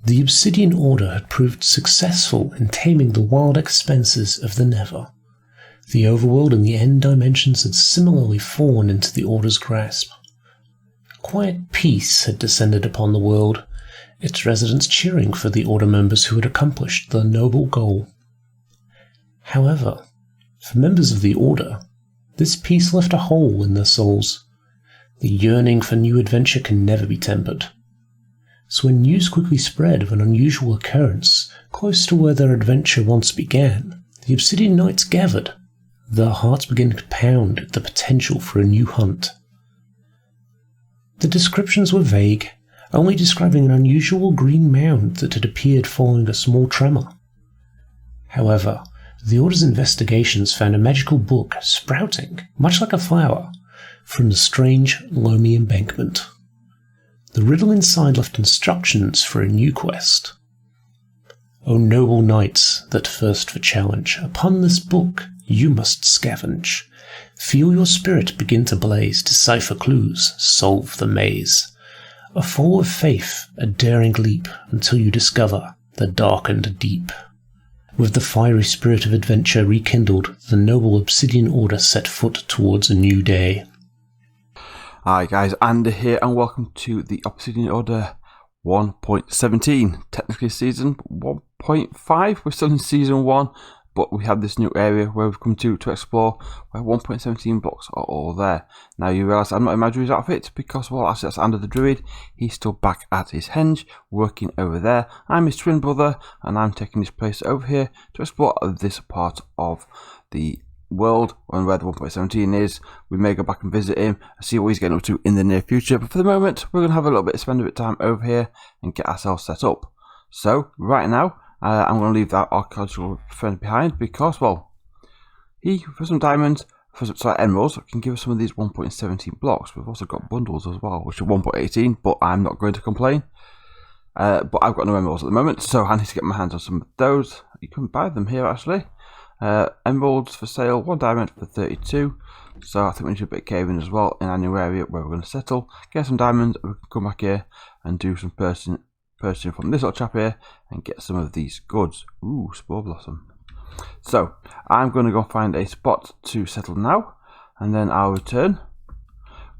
The Obsidian Order had proved successful in taming the wild expanses of the Nether. The overworld and the end dimensions had similarly fallen into the Order's grasp. Quiet peace had descended upon the world, its residents cheering for the Order members who had accomplished the noble goal. However, for members of the Order, this peace left a hole in their souls. The yearning for new adventure can never be tempered. So when news quickly spread of an unusual occurrence close to where their adventure once began, the Obsidian Knights gathered, their hearts began to pound at the potential for a new hunt. The descriptions were vague, only describing an unusual green mound that had appeared following a small tremor. However, the Order's investigations found a magical book sprouting, much like a flower, from the strange, loamy embankment. The riddle inside left instructions for a new quest. O noble knights that thirst for challenge, upon this book you must scavenge. Feel your spirit begin to blaze, decipher clues, solve the maze. A fall of faith, a daring leap, until you discover the darkened deep. With the fiery spirit of adventure rekindled, the noble Obsidian Order set foot towards a new day. Hi guys, Andy here and welcome to the Obsidian Order 1.17, technically season 1.5, we're still in season 1, but we have this new area where we've come to explore where 1.17 blocks are all there. Now you realise I'm not in my Druid's outfit because, well, actually that's Ander the Druid. He's still back at his henge, working over there. I'm his twin brother and I'm taking his place over here to explore this part of the world and where the 1.17 is. We may go back and visit him and see what he's getting up to in the near future, but for the moment we're going to have a little bit, spend a bit of time over here and get ourselves set up. So right now I'm going to leave that archaeological friend behind because, well, he, for some diamonds, for some emeralds, can give us some of these 1.17 blocks. We've also got bundles as well, which are 1.18, but I'm not going to complain. But I've got no emeralds at the moment, so I need to get my hands on some of those. You can buy them here actually. Emeralds for sale, 1 diamond for 32. So I think we need to do a bit of caving as well in our new area where we're going to settle. Get some diamonds, and we can come back here and do some purchasing from this little chap here and get some of these goods. Ooh, spore blossom. So I'm going to go find a spot to settle now, and then I'll return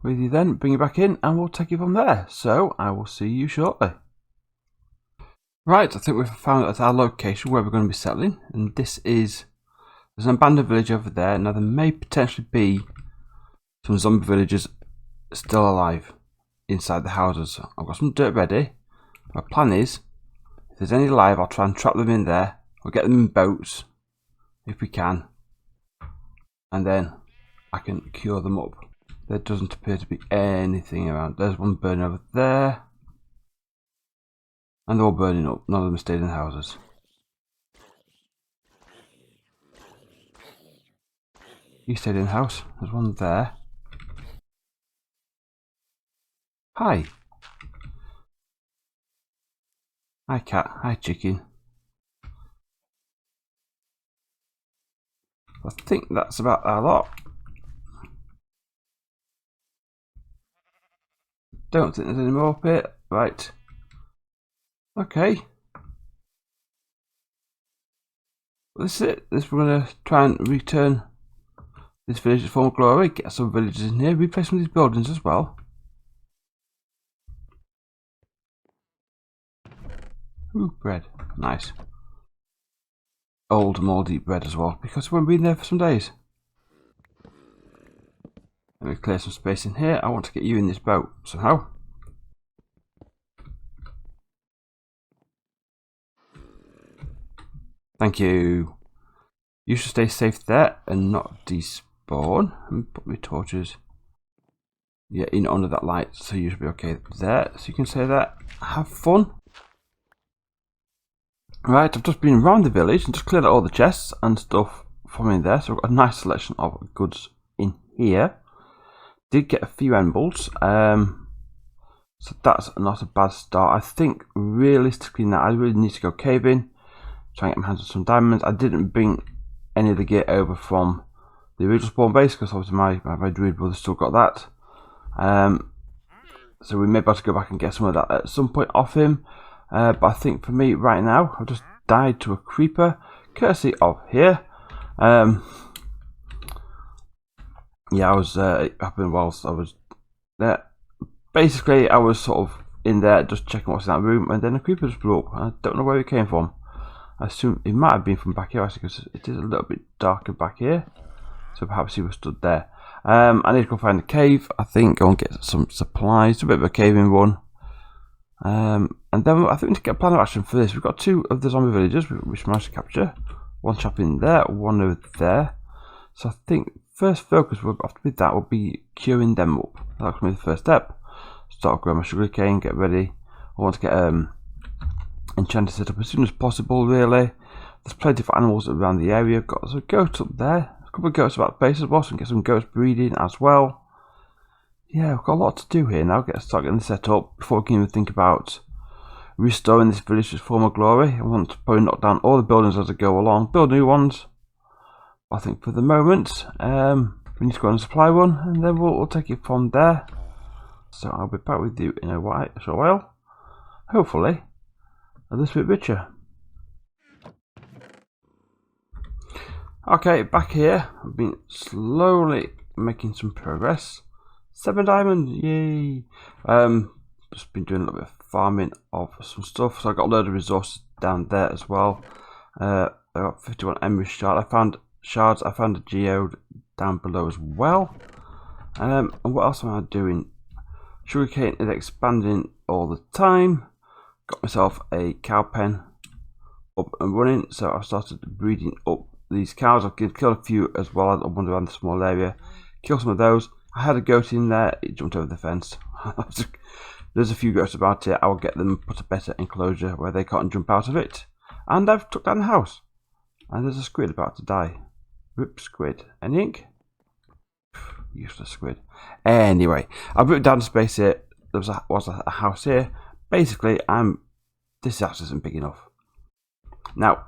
with you then, bring you back in, and we'll take you from there. So I will see you shortly. Right, I think we've found at our location where we're going to be settling, and this is, there's an abandoned village over there. Now there may potentially be some zombie villagers still alive inside the houses. I've got some dirt ready. My plan is, if there's any alive, I'll try and trap them in there. We'll get them in boats, if we can. And then I can cure them up. There doesn't appear to be anything around. There's one burning over there. And they're all burning up. None of them stayed in the houses. You stayed in the house. There's one there. Hi. Hi cat, hi chicken. I think that's about our lot. Don't think there's any more up here. Right. Okay. Well, this is it. We're going to try and return this village to former glory. Get some villagers in here. Replace some of these buildings as well. Ooh, bread. Nice. Old mouldy bread as well, because we haven't been there for some days. Let me clear some space in here. I want to get you in this boat somehow. Thank you. You should stay safe there and not despawn. And put my torches, yeah, in under that light, so you should be okay there. So you can say that. Have fun. Right, I've just been around the village and just cleared out all the chests and stuff from in there. So I've got a nice selection of goods in here. Did get a few emeralds. So that's not a bad start. I think realistically now I really need to go caving. Try and get my hands on some diamonds. I didn't bring any of the gear over from the original spawn base because obviously my Druid brother still got that. So we may be able to go back and get some of that at some point off him. But I think for me right now, I've just died to a creeper, courtesy of here. Yeah, I was happening whilst I was there. Basically, I was sort of in there just checking what's in that room, and then a creeper just blew up. I don't know where it came from. I assume it might have been from back here, actually, because it is a little bit darker back here. So perhaps he was stood there. I need to go find a cave, I think, go and get some supplies. A bit of a caving run. And then I think we need to get a plan of action for this. We've got 2 of the zombie villagers which we managed to capture. One chap in there, one over there. So I think first focus will have to be that, will be queuing them up. That's going to be the first step. Start growing my sugarcane, get ready. I want to get enchanted set up as soon as possible, really. There's plenty of animals around the area. Got some goats up there. A couple of goats about the base as well, so we can get some goats breeding as well. Yeah, we've got a lot to do here now. Start getting this set up before we can even think about restoring this village to its former glory. I want to probably knock down all the buildings as I go along, build new ones. I think for the moment, we need to go on a supply run, and then we'll take it from there. So I'll be back with you in a short while. Hopefully, a little bit richer. Okay, back here. I've been slowly making some progress. 7 diamonds, yay! Just been doing a little bit of farming of some stuff. So I got a load of resources down there as well. I got 51 emerald shards. I found a geode down below as well. And what else am I doing? Sugarcane is expanding all the time. Got myself a cow pen up and running, so I've started breeding up these cows. I've killed a few as well. I wander around the small area, kill some of those. I had a goat in there, it jumped over the fence. There's a few goats about here. I will get them put a better enclosure where they can't jump out of it. And I've took down the house. And there's a squid about to die. Rip squid. Any ink? Useless squid. Anyway, I've put down space here. There was a house here. Basically, this house isn't big enough. Now,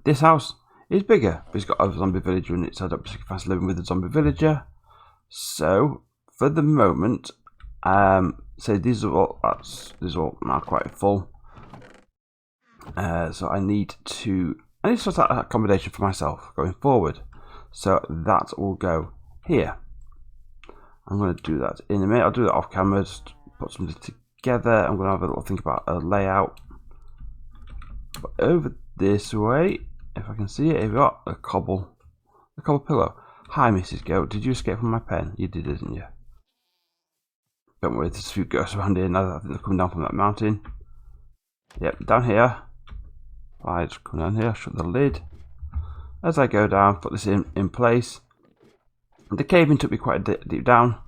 this house is bigger, but it's got a zombie villager in it, so I don't particularly fancy living with a zombie villager. So, for the moment, so these are all now quite full. So I need to sort out accommodation for myself going forward. So that will go here. I'm going to do that in a minute. I'll do that off camera, just put something together. I'm going to have a little think about a layout. But over this way, if I can see it, we've got a cobble pillow. Hi, Mrs. Goat. Did you escape from my pen? You did, didn't you? Don't worry, there's a few ghosts around here now. I think they're coming down from that mountain. Yep, down here. I just come down here, shut the lid. As I go down, put this in place. The caving took me quite deep down.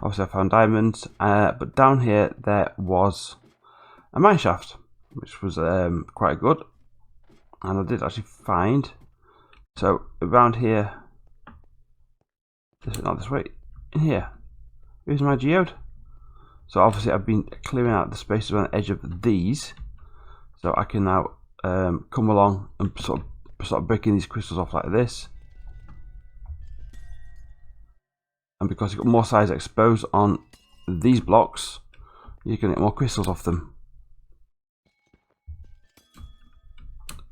Obviously I found diamonds, but down here there was a mine shaft, which was quite good. And I did actually find, so around here, not this way, in here, here's my geode. So obviously I've been clearing out the spaces around the edge of these, so I can now come along and sort of breaking these crystals off like this. And because you've got more size exposed on these blocks, you can get more crystals off them.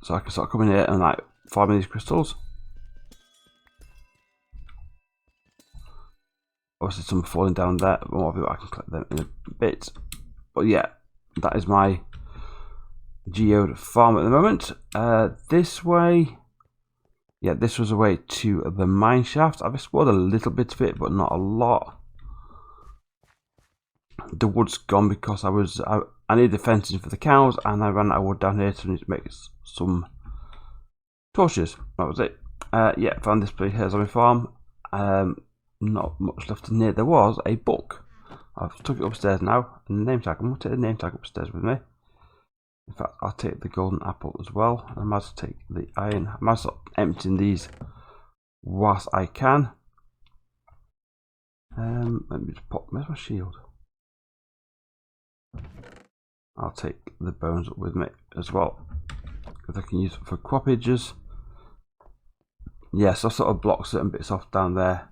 So I can start coming here and like farming these crystals. Obviously some are falling down there, but more of it I can collect them in a bit. But yeah, that is my geode farm at the moment. This way, yeah, this was a way to the mine shaft. I've explored a little bit of it, but not a lot. The wood's gone because I needed the fencing for the cows, and I ran out of wood down here to make some torches. That was it. Yeah, found this place here, zombie farm. Not much left in here. There was a book. I've took it upstairs now. And the name tag. I'm going to take the name tag upstairs with me. In fact, I'll take the golden apple as well. I might as well take the iron. I might as well emptying these whilst I can. Let me just pop. Where's my shield? I'll take the bones up with me as well, because I can use it for croppages. Yes, I sort of block certain bits off down there.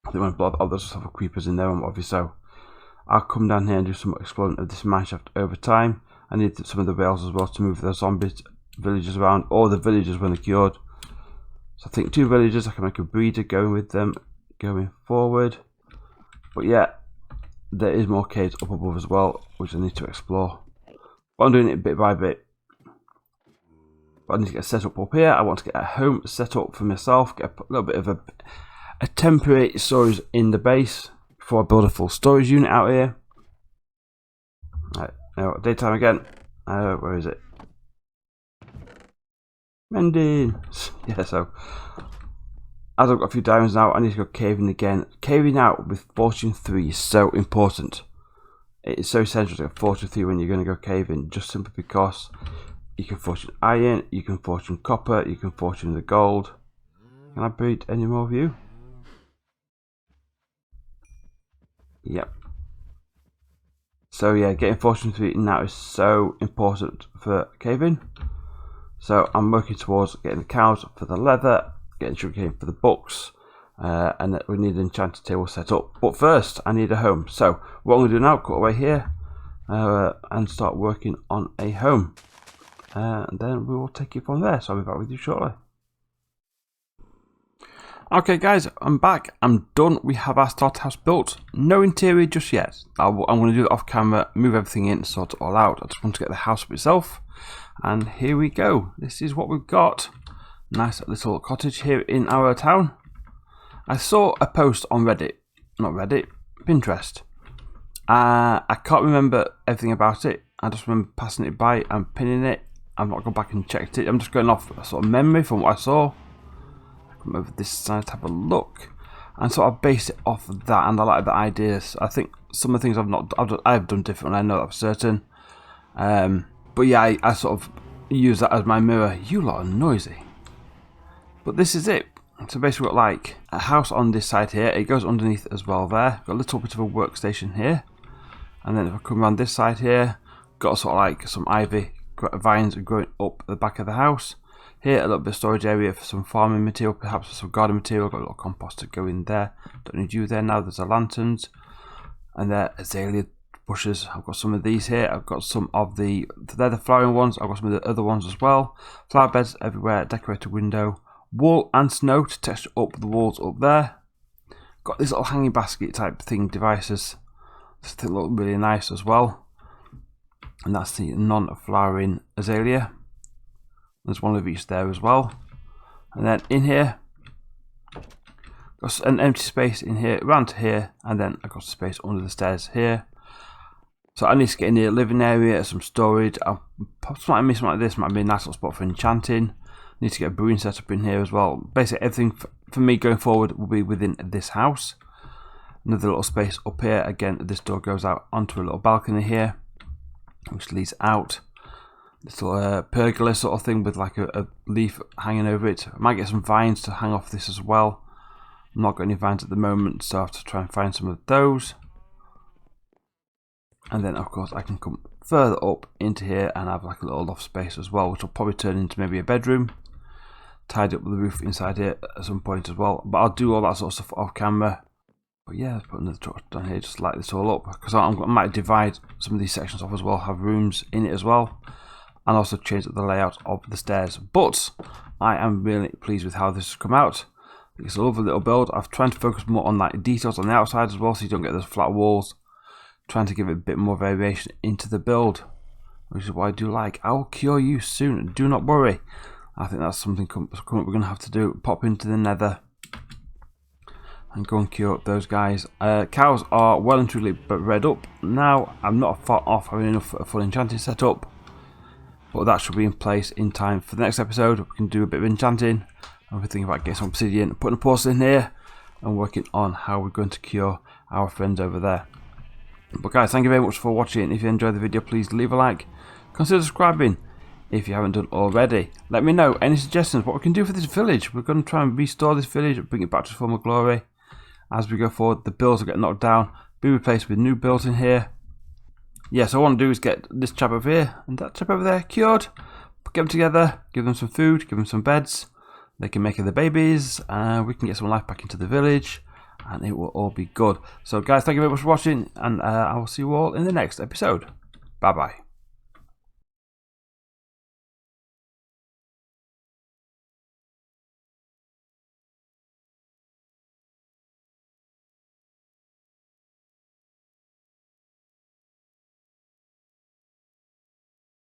I think when I block, there's sort of creepers in there, obviously, so I'll come down here and do some exploring of this mineshaft over time. I need some of the rails as well to move the zombie villagers around, or the villagers when they're cured. So I think 2 villagers, I can make a breeder going with them going forward. But yeah, there is more caves up above as well, which I need to explore. But I'm doing it bit by bit. But I need to get set up here. I want to get a home set up for myself, get a little bit of a temporary storage in the base before I build a full storage unit out here. Right, now daytime again. Where is it? Mending. Yeah, so as I've got a few diamonds now, I need to go caving again. Caving out with Fortune 3 is so important. It is so essential to get Fortune 3 when you're going to go caving, just simply because you can fortune iron, you can fortune copper, you can fortune the gold. Can I breed any more of you? Yep. So yeah, getting Fortune 3 now is so important for caving. So I'm working towards getting the cows for the leather, getting sugarcane for the books, and we need an enchanted table set up. But first, I need a home. So what I'm going to do now, cut away here, and start working on a home. And then we will take it from there. So I'll be back with you shortly. Okay guys, I'm back. I'm done. We have our starter house built. No interior just yet. I'm going to do it off camera, move everything in, sort it all out. I just want to get the house up itself. And here we go. This is what we've got. Nice little cottage here in our town. I saw a post on Reddit. Not Reddit, Pinterest. I can't remember everything about it. I just remember passing it by and pinning it. I've not gone back and checked it. I'm just going off a sort of memory from what I saw. Come over this side to have a look, and sort of base it off of that. And I like the ideas. I think some of the things I've done differently. I know that for certain. But yeah, I sort of use that as my mirror. You lot are noisy. But this is it. So basically, we've got like a house on this side here. It goes underneath as well. There, got a little bit of a workstation here, and then if I come around this side here, got sort of like some ivy vines growing up the back of the house. Here, a little bit of storage area for some farming material, perhaps for some garden material. Got a little compost to go in there. Don't need you there now. There's the lanterns, and there azalea bushes. I've got some of these here. I've got some of they're the flowering ones. I've got some of the other ones as well. Flower beds everywhere. Decorated window, wool and snow to texture up the walls up there. Got this little hanging basket type thing devices. They look really nice as well. And that's the non-flowering azalea. There's one of each there as well. And then in here, got an empty space in here, around to here, and then I've got space under the stairs here. So I need to get in the living area, some storage. Something like this might be a nice little spot for enchanting. Need to get a brewing set up in here as well. Basically, everything for me going forward will be within this house. Another little space up here. Again, this door goes out onto a little balcony here, which leads out. Little pergola sort of thing with like a leaf hanging over it. I might get some vines to hang off this as well. I'm not got any vines at the moment, so I have to try and find some of those. And then of course I can come further up into here and have like a little loft space as well, which will probably turn into maybe a bedroom. Tied up with the roof inside here at some point as well. But I'll do all that sort of stuff off camera. But yeah, let's put another torch down here, just light this all up, because I might divide some of these sections off as well, have rooms in it as well. And also change up the layout of the stairs. But I am really pleased with how this has come out. It's a lovely little build. I've tried to focus more on like details on the outside as well, so you don't get those flat walls. Trying to give it a bit more variation into the build, which is what I do like. I will cure you soon, do not worry. I think that's something we're going to have to do. Pop into the nether and go and cure up those guys. Cows are well and truly bred up. Now I'm not far off having enough for a full enchanting setup. But that should be in place in time for the next episode. We can do a bit of enchanting. And we're thinking about getting some obsidian, putting a porcelain here, and working on how we're going to cure our friends over there. But guys, thank you very much for watching. If you enjoyed the video, please leave a like. Consider subscribing if you haven't done already. Let me know any suggestions what we can do for this village. We're going to try and restore this village and bring it back to former glory. As we go forward, the builds will get knocked down, be replaced with new builds in here. Yeah, so what I want to do is get this chap over here and that chap over there cured. Get them together, give them some food, give them some beds. They can make their babies. We can get some life back into the village. and it will all be good. So guys, thank you very much for watching, and I will see you all in the next episode. Bye bye.